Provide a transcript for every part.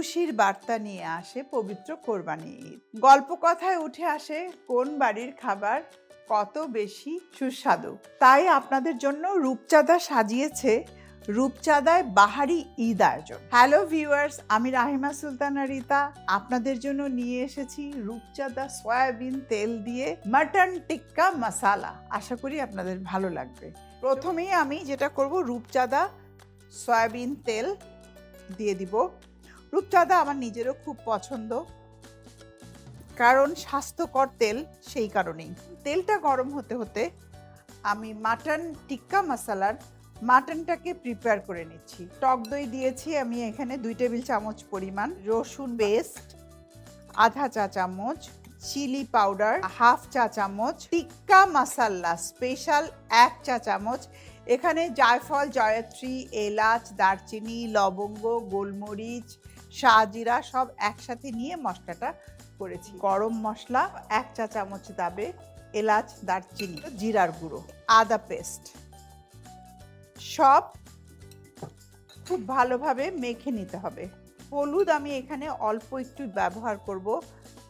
খুশির বার্তা নিয়ে আসে পবিত্র কোরবানি ঈদ। গল্প কথায় উঠে আসে কোন বাড়ির খাবার কত বেশি সুস্বাদু। তাই আপনাদের জন্য রূপচাঁদা সাজিয়েছে রূপচাঁদায় বাহারি ঈদ আয়োজন। হ্যালো ভিউয়ার্স, আমি রাহিমা সুলতানা রিতা আপনাদের জন্য নিয়ে এসেছি রূপচাঁদা সয়াবিন তেল দিয়ে মাটন টিক্কা মশালা। আশা করি আপনাদের ভালো লাগবে। প্রথমেই আমি যেটা করব, রূপচাঁদা সয়াবিন তেল দিয়ে দিব। রূপচাঁদা আমার নিজেরও খুব পছন্দ, কারণ স্বাস্থ্যকর তেল, সেই কারণেই। তেলটা গরম হতে হতে আমি মাটন টিক্কা মশালার মাটনটাকে প্রিপেয়ার করে নিচ্ছি। টক দই দিয়েছি আমি এখানে 2 টেবিল চামচ পরিমাণ, রসুন পেস্ট আধা চা চামচ, চিলি পাউডার হাফ চা চামচ, টিক্কা মশালা স্পেশাল 1 চা চামচ। এখানে জায়ফল, জয়ত্রী, এলাচ, দারচিনি, লবঙ্গ, গোলমরিচ, শাহজিরা সব একসাথে নিয়ে মশলাটা করেছি। গরম মশলা 1 চা চামচ দাবে, এলাচ, দারচিনি, জিরার গুঁড়ো, আদা পেস্ট সব খুব ভালোভাবে মেখে নিতে হবে। হলুদ আমি এখানে অল্প একটু ব্যবহার করব,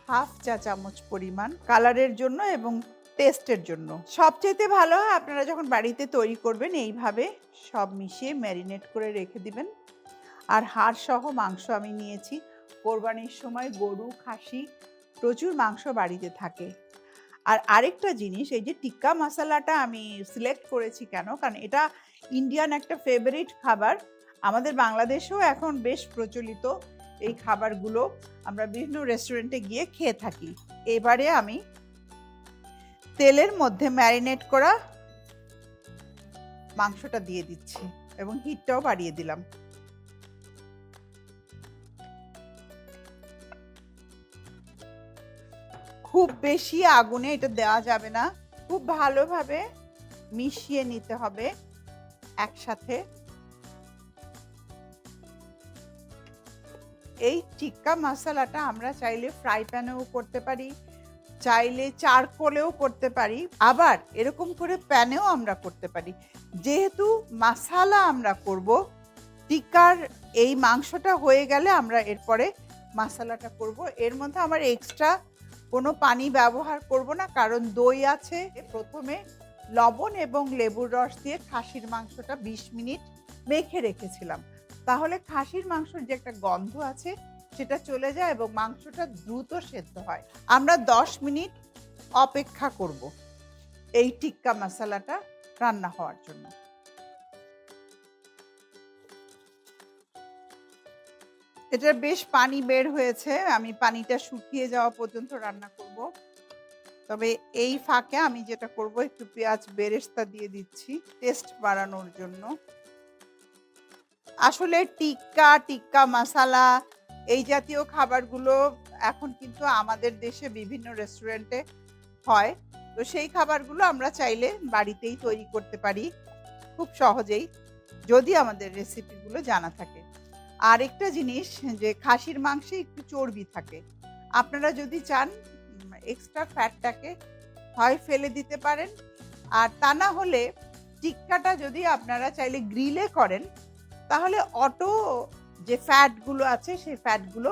হাফ চা চামচ পরিমাণ, কালারের জন্য এবং টেস্টের জন্য। সবচেয়ে ভালো হয় আপনারা যখন বাড়িতে তৈরি করবেন এইভাবে সব মিশিয়ে ম্যারিনেট করে রেখে দিবেন। আর হাড় সহ মাংস আমি নিয়েছি। কোরবানির সময় গরু, খাসি প্রচুর মাংস বাড়িতে থাকে। আর আরেকটা জিনিস, এই যে টিক্কা মশালাটা আমি সিলেক্ট করেছি কেন, কারণ এটা ইন্ডিয়ান একটা ফেভারিট খাবার। আমাদের বাংলাদেশেও এখন বেশ প্রচলিত এই খাবারগুলো, আমরা বিভিন্ন রেস্টুরেন্টে গিয়ে খেয়ে থাকি। এবারে আমি তেলের মধ্যে ম্যারিনেট করা মাংসটা দিয়ে দিচ্ছি এবং হিটটাও বাড়িয়ে দিলাম। খুব বেশি আগুনে এটা দেওয়া যাবে না, খুব ভালোভাবে মিশিয়ে নিতে হবে একসাথে। এই টিক্কা মশালাটা আমরা চাইলে ফ্রাই প্যানেও করতে পারি, চাইলে চারকোলেও করতে পারি, আবার এরকম করে প্যানেও আমরা করতে পারি। যেহেতু মশালা আমরা করব, টিক্কার এই মাংসটা হয়ে গেলে আমরা এরপরে মশালাটা করব। এর মধ্যে আমার এক্সট্রা কোনো পানি ব্যবহার করব না, কারণ দই আছে। প্রথমে লবণ এবং লেবুর রস দিয়ে খাসির মাংসটা 20 মিনিট মেখে রেখেছিলাম, তাহলে খাসির মাংসের যে একটা গন্ধ আছে সেটা চলে যায় এবং মাংসটা দ্রুত সেদ্ধ হয়। আমরা 10 মিনিট অপেক্ষা করব এই টিক্কা মশালাটা রান্না হওয়ার জন্য। এটা বেশ পানি বের হয়েছে, আমি পানিটা শুকিয়ে যাওয়া পর্যন্ত রান্না করব। তবে এই ফাঁকে আমি যেটা করব, একটু পেঁয়াজ বেরেস্তা দিয়ে দিচ্ছি টেস্ট বাড়ানোর জন্য। আসলে টিক্কা মশালা এই জাতীয় খাবারগুলো এখন কিন্তু আমাদের দেশে বিভিন্ন রেস্টুরেন্টে হয়, তো সেই খাবারগুলো আমরা চাইলে বাড়িতেই তৈরি করতে পারি খুব সহজেই, যদি আমাদের রেসিপিগুলো জানা থাকে। আরেকটা জিনিস, যে খাসির মাংসে একটু চর্বি থাকে, আপনারা যদি চান এক্সট্রা ফ্যাটটাকে হয় ফেলে দিতে পারেন, আর তা না হলে টিক্কাটা যদি আপনারা চাইলে গ্রিলে করেন, তাহলে অটো যে ফ্যাটগুলো আছে সেই ফ্যাটগুলো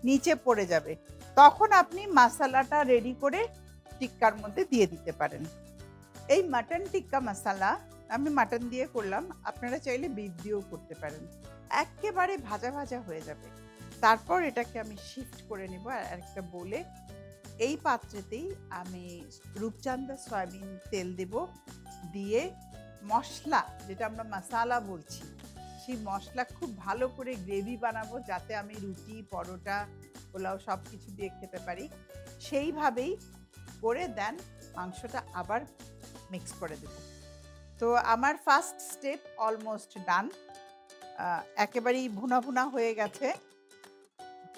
নিচে পড়ে যাবে, তখন আপনি মশালাটা রেডি করে টিক্কার মধ্যে দিয়ে দিতে পারেন। এই মাটন টিক্কা মশালা আমি মাটন দিয়ে করলাম, আপনারা চাইলে বিফ দিয়েও করতে পারেন। একেবারে ভাজা ভাজা হয়ে যাবে, তারপর এটাকে আমি শিফট করে নেব আর একটা বলে। এই পাত্রেতেই আমি রূপচাঁদা সয়াবিন তেল দেব, দিয়ে মশলা, যেটা আমরা মশালা বলছি, সেই মশলা খুব ভালো করে গ্রেভি বানাবো, যাতে আমি রুটি, পরোটা, পোলাও সব কিছু দিয়ে খেতে পারি। সেইভাবেই করে দেন মাংসটা আবার মিক্স করে দেব। তো আমার ফার্স্ট স্টেপ অলমোস্ট ডান, একেবারেই ভুনা ভুনা হয়ে গেছে,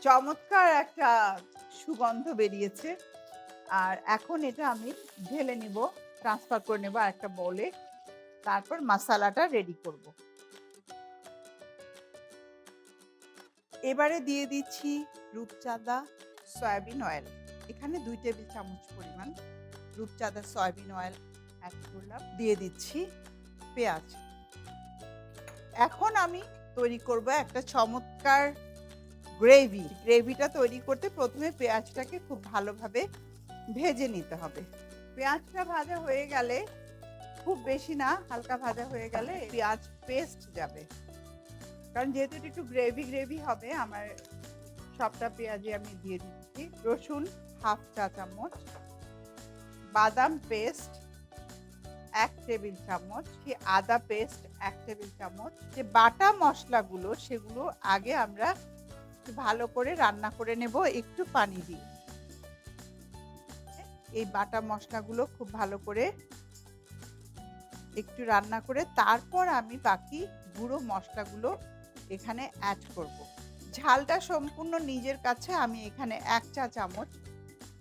চমৎকার একটা সুগন্ধ বেরিয়েছে। আর এখন এটা আমি ঢেলে নিব, ট্রান্সফার করে নেব আর একটা বলে, তারপর মশালাটা রেডি করব। এবারে দিয়ে দিচ্ছি রূপচাঁদা সয়াবিন অয়েল, এখানে 2 টেবিল চামচ পরিমাণ রূপচাঁদা সয়াবিন অয়েল অ্যাড করলাম। দিয়ে দিচ্ছি পেঁয়াজ। এখন আমি তৈরি করব একটা চমৎকার গ্রেভিটা তৈরি করতে প্রথমে পেঁয়াজটাকে খুব ভালোভাবে ভেজে নিতে হবে। পেঁয়াজটা ভাজা হয়ে গেলে, খুব বেশি না, হালকা ভাজা হয়ে গেলে পেঁয়াজ পেস্ট যাবে। কারণ যেহেতু এটা একটু গ্রেভি হবে, আমার সবটা পেঁয়াজে আমি দিয়ে দিচ্ছি। রসুন হাফ চা চামচ, বাদাম পেস্ট 1 টেবিল চামচ, আদা পেস্ট 1 টেবিল চামচ। যে বাটা মশলাগুলো সেগুলো আগে আমরা ভালো করে রান্না করে নেব একটু পানি দিয়ে। এই বাটা মশলাগুলো খুব ভালো করে একটু রান্না করে তারপর আমি বাকি গুঁড়ো মশলাগুলো এখানে অ্যাড করব। ঝালটা সম্পূর্ণ নিজের কাছে। আমি এখানে 1 চা চামচ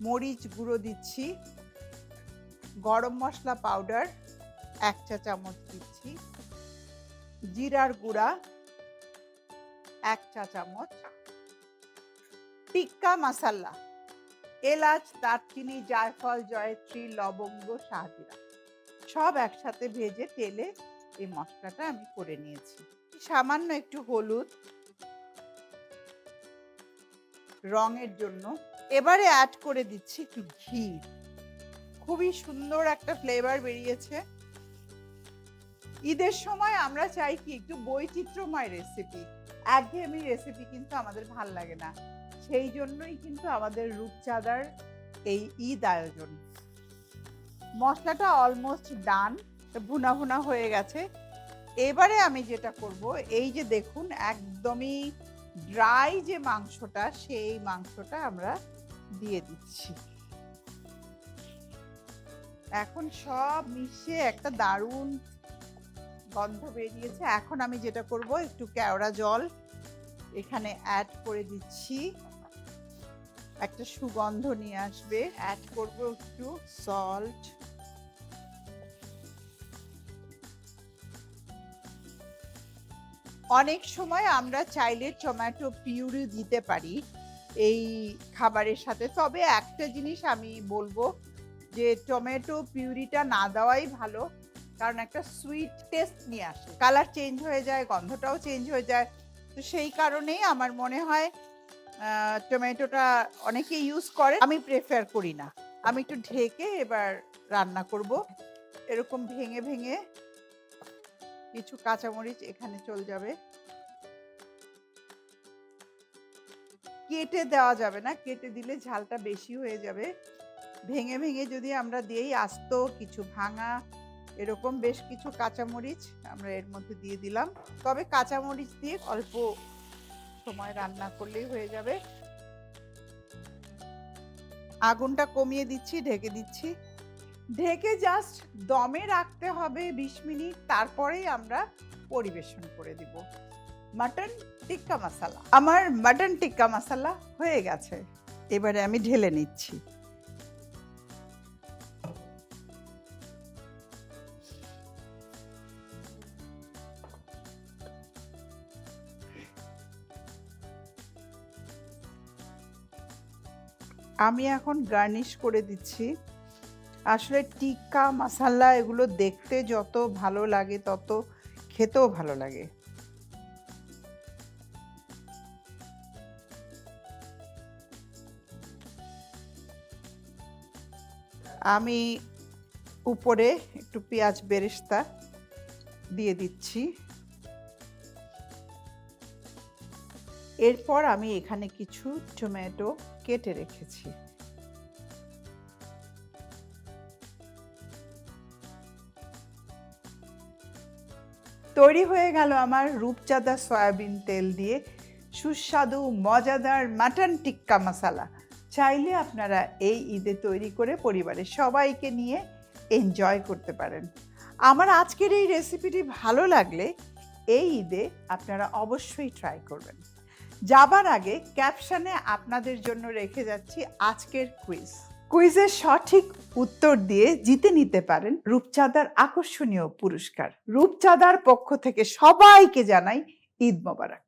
মরিচ গুঁড়ো দিচ্ছি, গরম মশলা পাউডার 1 চা চামচ দিচ্ছি, জিরার গুঁড়া 1 চা চামচ, টিক্কা মশলা এলাচ, দারচিনি, জায়ফল, জয়ত্রী, লবঙ্গ, শাহজিরা সব একসাথে ভেজে তেলে এই মশলাটা আমি করে নিয়েছি। সামান্য একটু হলুদ রঙের জন্য। এবারে অ্যাড করে দিচ্ছি একটু ঘি। খুবই সুন্দর একটা ফ্লেভার বেরিয়েছে। ঈদের সময় আমরা চাই কি একটু বৈচিত্র্যময় রেসিপি, একঘেয়েমি রেসিপি কিন্তু আমাদের ভাল লাগে না। সেই জন্যই কিন্তু আমাদের রূপচাঁদার এই ঈদ আয়োজন। মশলাটা অলমোস্ট ডান, ভুনা ভুনা হয়ে গেছে। এবারে আমি যেটা করব, এই যে দেখুন একদমই ড্রাই যে মাংসটা, সেই মাংসটা আমরা দিয়ে দিচ্ছি। এখন সব মিশিয়ে একটা দারুণ গন্ধ বেরিয়েছে। এখন আমি যেটা করব, একটু কেওড়া জল এখানে অ্যাড করে দিচ্ছি, একটা সুগন্ধ নিয়ে আসবে। অ্যাড করব একটু সল্ট, অনেক সময় আমরা চাইলে টমেটো পিউরি দিতে পারি এই খাবারের সাথে। তবে একটা জিনিস আমি বলবো যে টমেটো পিউরিটা না দেওয়াই ভালো, কারণ একটা সুইট টেস্ট নিয়ে আসে, কালার চেঞ্জ হয়ে যায়, গন্ধটাও চেঞ্জ হয়ে যায়। তো সেই কারণেই আমার মনে হয় টমেটোটা অনেকে ইউজ করে, আমি প্রেফার করি না। আমি একটু ঢেকে এবার রান্না করব। এরকম ভেঙে ভেঙে কিছু কাঁচামরিচ এখানে চলে যাবে। কেটে দেওয়া যাবে না, কেটে দিলে ঝালটা বেশি হয়ে যাবে। ভেঙে ভেঙে যদি আমরা দিই, আস্ত কিছু ভাঙা এরকম বেশ কিছু কাঁচামরিচ আমরা এর মধ্যে দিয়ে দিলাম। তবে কাঁচামরিচ দিয়ে অল্প সময় রান্না করলেই হয়ে যাবে। আগুনটা কমিয়ে দিচ্ছি, ঢেকে দিচ্ছি। ঢেকে জাস্ট দমে রাখতে হবে 20 মিনিট, তারপরেই আমরা পরিবেশন করে দিব। মাটন টিক্কা মশলা, আমার মাটন টিক্কা মশলা হয়ে গেছে। এবারে আমি ঢেলে নিচ্ছি। আমি এখন গার্নিশ করে দিচ্ছি। আসলে টিক্কা মশলা এগুলো দেখতে যত ভালো লাগে তত খেতেও ভালো লাগে। আমি উপরে একটু পেঁয়াজ বেরেস্তা দিয়ে দিচ্ছি। এরপর আমি এখানে কিছু টমেটো কেটে রেখেছি। তৈরি হয়ে গেল আমার রূপচাঁদা সয়াবিন তেল দিয়ে সুস্বাদু মজাদার মাটন টিক্কা মশলা। চাইলে আপনারা এই ঈদে তৈরি করে পরিবারের সবাইকে নিয়ে এনজয় করতে পারেন। আমার আজকের এই রেসিপিটি ভালো লাগলে এই ঈদে আপনারা অবশ্যই ট্রাই করবেন। যাবার আগে ক্যাপশনে আপনাদের জন্য রেখে যাচ্ছি আজকের কুইজের সঠিক উত্তর দিয়ে জিতে নিতে পারেন রূপচাঁদার আকর্ষণীয় পুরস্কার। রূপচাঁদার পক্ষ থেকে সবাইকে জানাই ঈদ মোবারক।